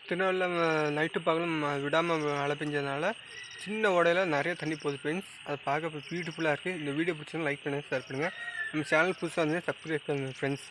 திருநெல்வேலியில் நைட்டு பகலும் விடாமல் மழை பெஞ்சதுனால சின்ன ஓடையில் நிறைய தண்ணி போகுது ஃப்ரெண்ட்ஸ். அதை பார்க்க பியூட்டிஃபுல்லாக இருக்குது. இந்த வீடியோ பிடிச்சா லைக் பண்ணுங்கள், ஷேர் பண்ணுங்கள். நம்ம சேனல் புதுசாக வந்து சப்ஸ்கிரைப் பண்ணுங்கள் ஃப்ரெண்ட்ஸ்.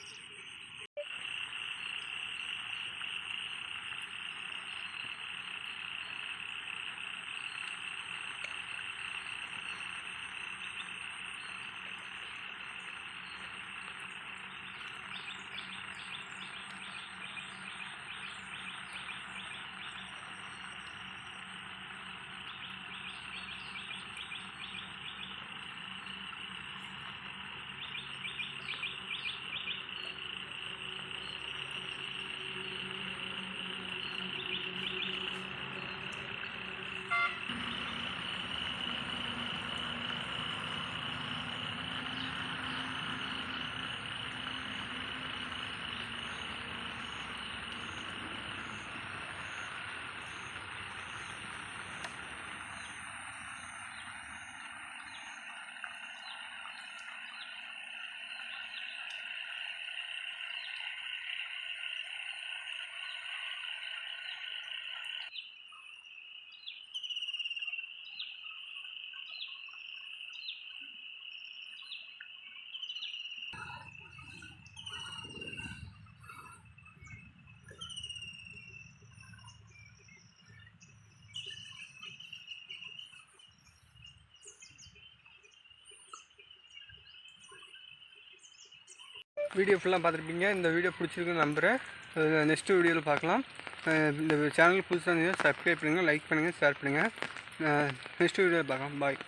வீடியோ ஃபுல்லாக பார்த்துருப்பீங்க. இந்த வீடியோ பிடிச்சிருக்குன்னு நம்புகிறேன். நெக்ஸ்ட் வீடியோவில் பார்க்கலாம். இந்த சேனல் புதுசாக இருந்தீங்கன்னா சப்ஸ்கிரைப் பண்ணுங்கள், லைக் பண்ணுங்கள், ஷேர் பண்ணுங்கள். நெக்ஸ்ட் வீடியோவில் பார்க்கலாம். பாய்.